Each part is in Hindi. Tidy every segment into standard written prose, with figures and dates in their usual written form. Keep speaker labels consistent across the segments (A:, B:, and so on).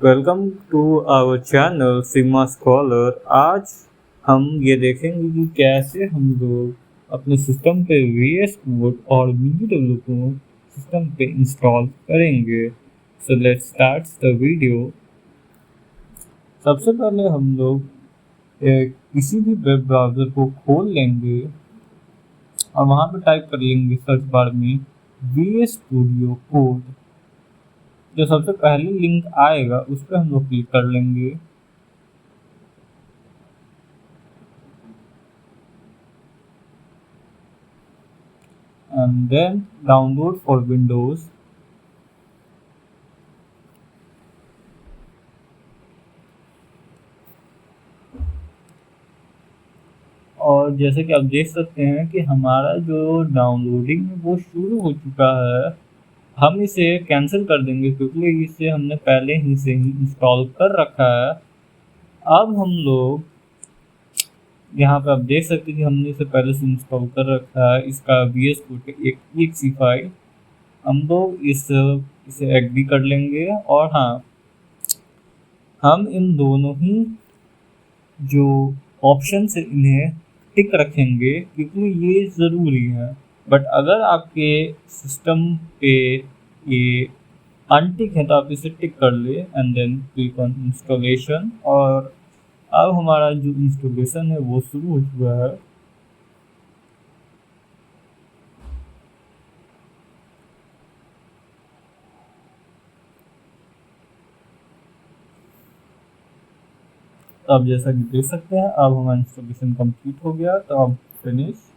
A: Welcome to our channel sigma scholar. आज हम ये देखेंगे कि कैसे हम लोग अपने सिस्टम पे VS कोड और MinGW को सिस्टम पे इंस्टॉल करेंगे। So let's start the video. सबसे पहले हम लोग किसी भी वेब ब्राउज़र को खोल लेंगे और वहाँ पे टाइप कर लेंगे सर्च बार में VS स्टूडियो कोड। जो सबसे पहले लिंक आएगा उस पर हम लोग क्लिक कर लेंगे। And then download for Windows। और जैसे कि आप देख सकते हैं कि हमारा जो डाउनलोडिंग है वो शुरू हो चुका है। हम इसे कैंसिल कर देंगे क्योंकि इसे हमने पहले ही से ही इंस्टॉल कर रखा है। अब हम लोग यहाँ पे आप देख सकते हैं कि हमने इसे पहले से इंस्टॉल कर रखा है। इसका VS कोड का एक exe फाइल हम लोग इसे एग्री कर लेंगे। और हाँ, हम इन दोनों ही जो ऑप्शन है इन्हें टिक रखेंगे क्योंकि ये ज़रूरी है। बट अगर आपके सिस्टम पे ये अनटिक है तो आप इसे टिक कर ले and then click on installation. और अब हमारा जो इंस्टॉलेशन है वो शुरू हो चुका है। तो आप जैसा कि देख सकते हैं अब हमारा इंस्टॉलेशन कंप्लीट हो गया। तो अब फिनिश।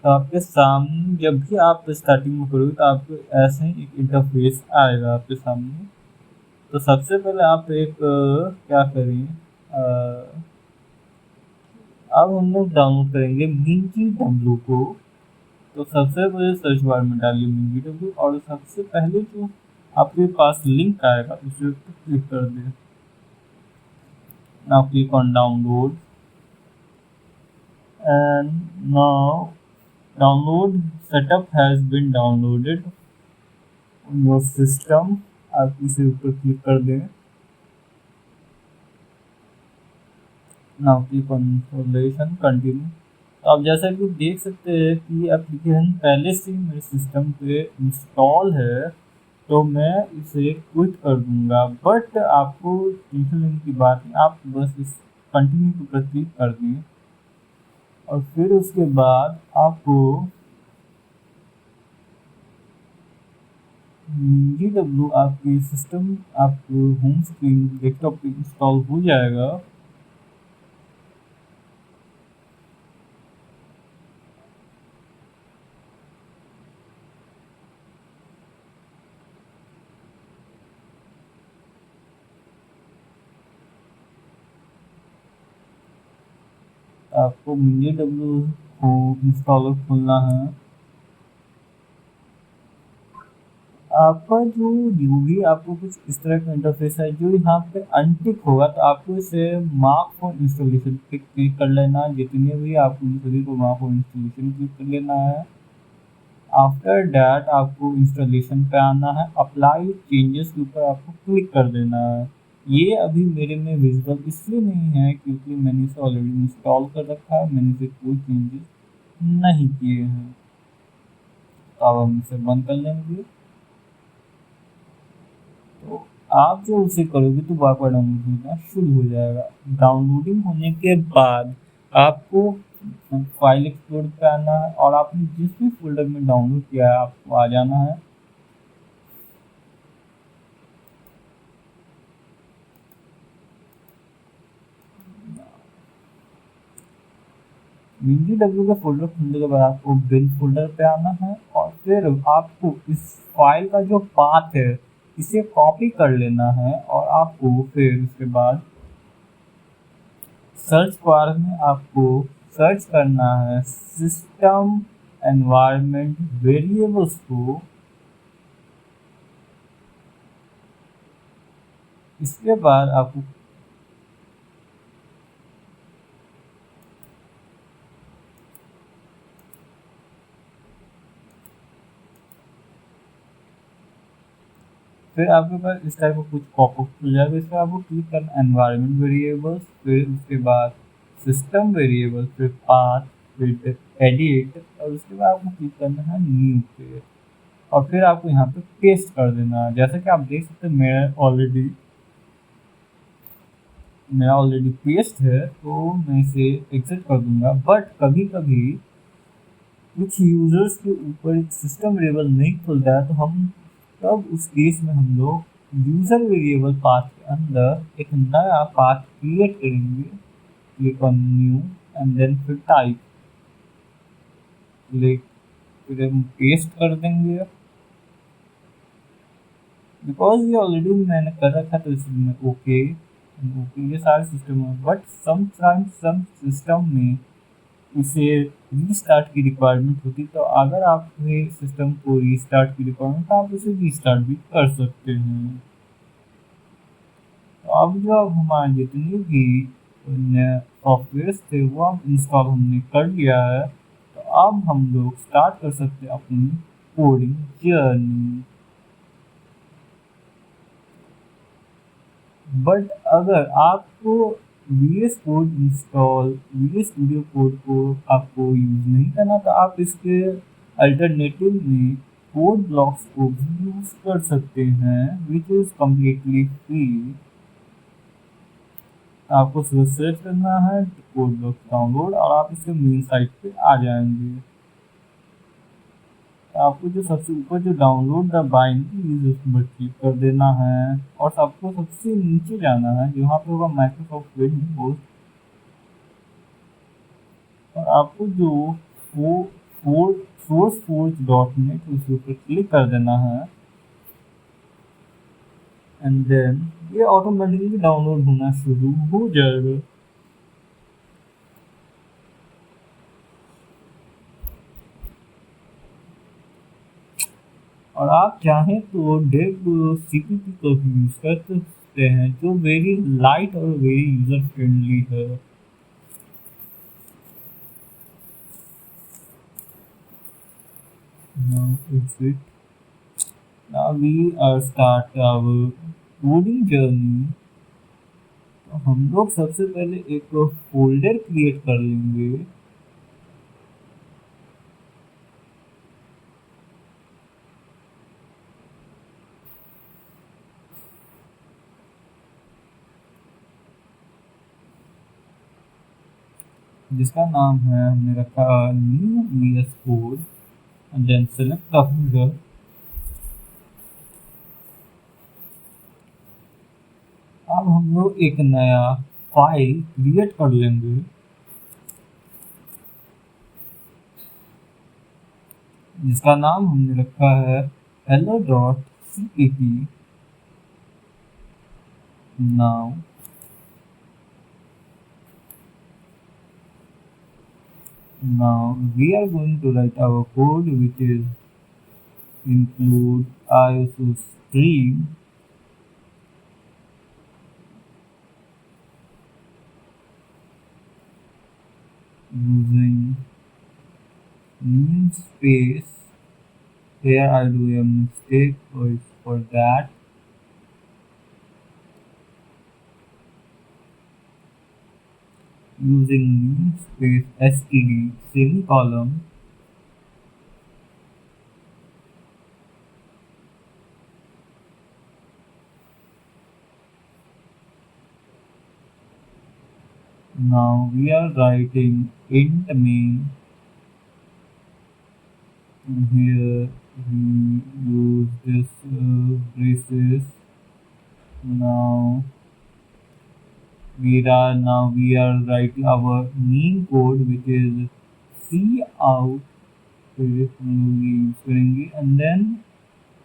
A: तो आपके सामने जब भी आप स्टार्टिंग में करोगे तो आपको ऐसे ही एक इंटरफेस आएगा आपके सामने। तो सबसे पहले आप एक क्या करें, अब हम लोग डाउनलोड करेंगे MinGW को। तो सबसे पहले सर्च बार में डालिए MinGW और सबसे पहले जो आपके पास लिंक आएगा उसे क्लिक कर दें। Now click on download and now download setup has been downloaded on your system. आप इसे ऊपर क्लिक कर दें। Now click on installation continue. तो आप जैसा कि देख सकते हैं कि एप्लीकेशन पहले से ही मेरे सिस्टम पे इंस्टॉल है। तो मैं इसे क्विट कर दूंगा, बट आपको टेंशन लेने की बात नहीं, आप बस इस कंटिन्यू पर क्लिक कर दें और फिर उसके बाद आपको MinGW आपके सिस्टम आपको होम स्क्रीन डेस्कटॉप पे इंस्टॉल हो जाएगा। आपको MinGW को इंस्टॉलर खोलना है। आपका जो भी आपको कुछ इस तरह का इंटरफेस है जो यहाँ पे अनटिक होगा तो आपको इसे मार्क फॉर इंस्टॉलेशन पे क्लिक कर लेना है। जितने भी आपको इन सभी को मार्क फॉर इंस्टॉलेशन क्लिक कर लेना है। आफ्टर डैट आपको इंस्टॉलेशन पे आना है, अप्लाई चेंजेस के ऊपर आपको क्लिक कर देना है। ये अभी मेरे में विजिबल इसलिए नहीं है क्योंकि मैंने इसे ऑलरेडी इंस्टॉल कर रखा है, मैंने इसे कोई चेंजेस नहीं किए हैं। तो अब हम इसे बंद कर लेंगे। तो आप जो उसे करोगे तो बार बार डाउनलोड होना शुरू हो जाएगा। डाउनलोडिंग होने के बाद आपको फाइल एक्सप्लोर पे आना है और आपने जिस भी फोल्डर में डाउनलोड किया है आपको आ जाना है। MinGW का फोल्डर खुलने के बाद आपको बिन फोल्डर पे आना है और फिर आपको इस फाइल का जो पाथ है इसे कॉपी कर लेना है और आपको फिर उसके बाद सर्च बार में आपको सर्च करना है सिस्टम एनवायरनमेंट वेरिएबल्स को। इसके बाद आपको फिर आपके पास इस टाइप का कुछ पॉपअप खुल जाएगा। इस पर आपको क्लिक करना एनवायरनमेंट वेरिएबल्स, फिर उसके बाद सिस्टम वेरिएबल, फिर पाथ, फिर एडिट, और उसके बाद आपको क्लिक करना है न्यू पे, और फिर आपको यहाँ पे पेस्ट कर देना है। जैसे कि आप देख सकते हैं मेरा ऑलरेडी पेस्ट है, तो मैं इसे एग्जिट कर दूंगा। बट कभी कभी कुछ यूजर्स के ऊपर एक सिस्टम वेरिएबल नहीं खुलता है, तो हम तब उस केस में हम लोग यूजर वेरिएबल पाथ के अंदर एक नया पाथ क्रिएट करेंगे। Click on new and then फिर टाइप, क्लिक, फिर हम पेस्ट कर देंगे। बिकॉज ये ऑलरेडी मैंने कर रखा था, इसमें ओके ओके ये सारे सिस्टम है। बट सम सिस्टम में इसे रीस्टार्ट की रिक्वायरमेंट होती, तो अगर आपके सिस्टम को रीस्टार्ट की रिक्वायरमेंट, तो आप उसे रीस्टार्ट भी कर सकते हैं। तो अब जो अब हमारे जितने भी सॉफ्टवेयर थे वो हम इंस्टॉल हमने कर लिया है, तो अब हम लोग स्टार्ट कर सकते हैं अपनी कोडिंग जर्नी। बट अगर आपको वी एस स्टूडियो कोड को आपको यूज नहीं करना, तो आप इसके अल्टरनेटिव में कोड ब्लॉक्स को भी यूज कर सकते हैं, विच इज कम्प्लीटली फ्री। आपको सिर्फ सर्च करना है कोड ब्लॉक्स डाउनलोड, और आप इसके मेन साइट पे आ जाएंगे। आपको जो सबसे ऊपर जो डाउनलोड द बाइनरी उस पर क्लिक कर देना है, और आपको सबसे नीचे जाना है जहाँ पे होगा माइक्रोसॉफ्ट विंडोज, और आपको जो फो, for SourceForge dot net उसके ऊपर क्लिक कर देना है, एंड देन ये ऑटोमेटिकली डाउनलोड होना शुरू हो जाएगा। और आप चाहें तो डेव सीपीपी का भी यूज कर सकते हैं, जो वेरी लाइट और वेरी यूजर फ्रेंडली है। Now exit. Now we are start our coding journey। तो हम लोग सबसे पहले एक फोल्डर क्रिएट कर लेंगे, जिसका नाम है, हमने रखा new VS code, and then select the folder. अब हम लोग एक नया फाइल क्रिएट कर लेंगे, जिसका नाम हमने रखा है hello.cpp। now now we are going to write our code, which is include ISO string using namespace. Here I do a mistake, so it's for that. Using namespace std semicolon. Now we are writing int main. Here we use this braces. Now we are writing our main code, which is cout, use करेंगे, and then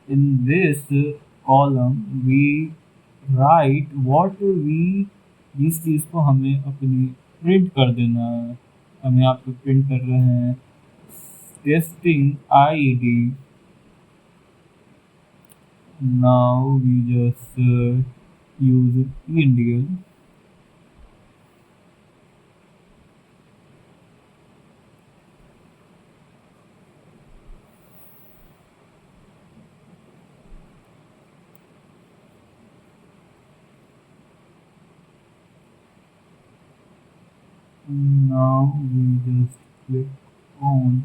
A: in this column we write what we, जिस चीज़ को हमें अपनी प्रिंट कर देना है। हम यहाँ पे प्रिंट कर रहे हैं testing ID. Now we just use Indian. Now we just click on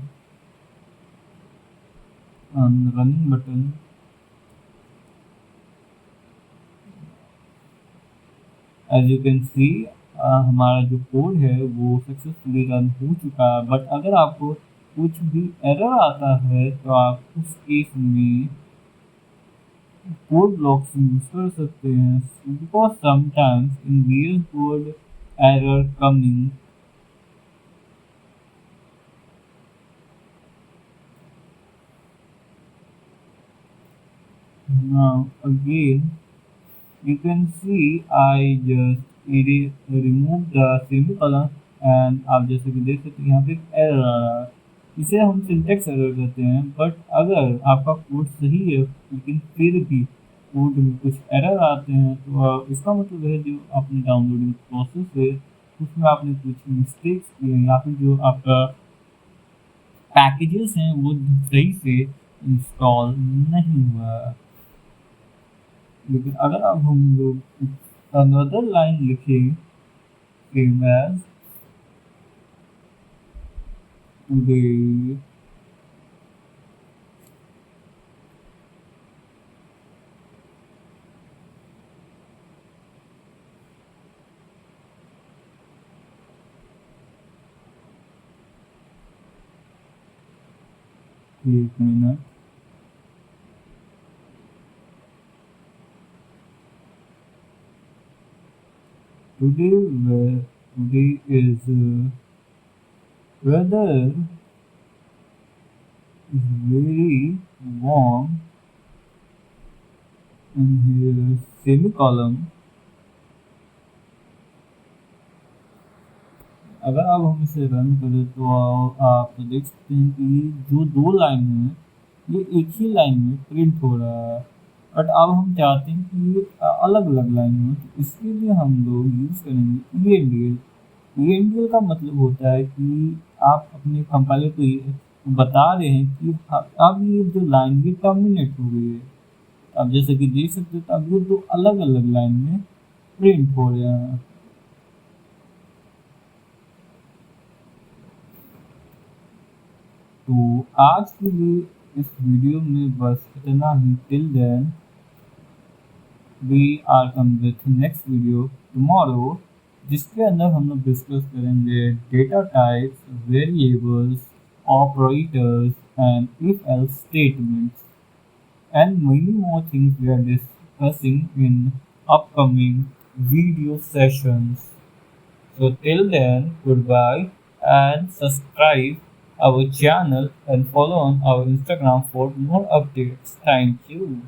A: the running button. As you can see हमारा जो कोड है वो सक्सेसफुली रन हो चुका है। बट अगर आपको कुछ भी एरर आता है तो आप उस केस में कोड ब्लॉक्स यूज कर सकते हैं, because sometimes in real code error coming. Now again you can see I just remove the semicolon and आप जैसे कि देख सकते हैं यहाँ पे एक एरर आ रहा है। इसे हम सिंटेक्स एरर कहते हैं। बट अगर आपका कोड सही है लेकिन फिर भी कोड में कुछ एरर आते हैं तो इसका मतलब है जो आपने डाउनलोडिंग प्रोसेस है उसमें आपने कुछ मिस्टेक्स किए हैं या फिर जो आपका पैकेजेस हैं वो सही से इंस्टॉल नहीं हुआ है। लेकिन अगर अब हम लोग अनदर लाइन लिखें सेम एज टुडे एक minute today is weather is very warm and here semicolon। अगर अब हम इसे रन करें तो आप देख सकते हैं कि जो दो लाइन है ये एक ही लाइन में प्रिंट हो रहा है। बट अब हम चाहते हैं कि ये अलग अलग लाइन हो, तो इसके लिए हम लोग यूज़ करेंगे ई एन डी एल का मतलब होता है कि आप अपने कंपाइलर को ये बता रहे हैं कि अब ये जो लाइन ये टर्मिनेट हो गई है। अब जैसे कि देख सकते हो तो अब ये दो अलग अलग लाइन में प्रिंट हो रहे हैं। तो आज के लिए इस वीडियो में बस इतना ही। Till then we are come with next video tomorrow, जिसके अंदर हम लोग डिस्कस करेंगे data types, variables, operators and if else statements and many more things we are discussing in upcoming video sessions. So till then, goodbye and subscribe our channel and follow on our Instagram for more updates. Thank you.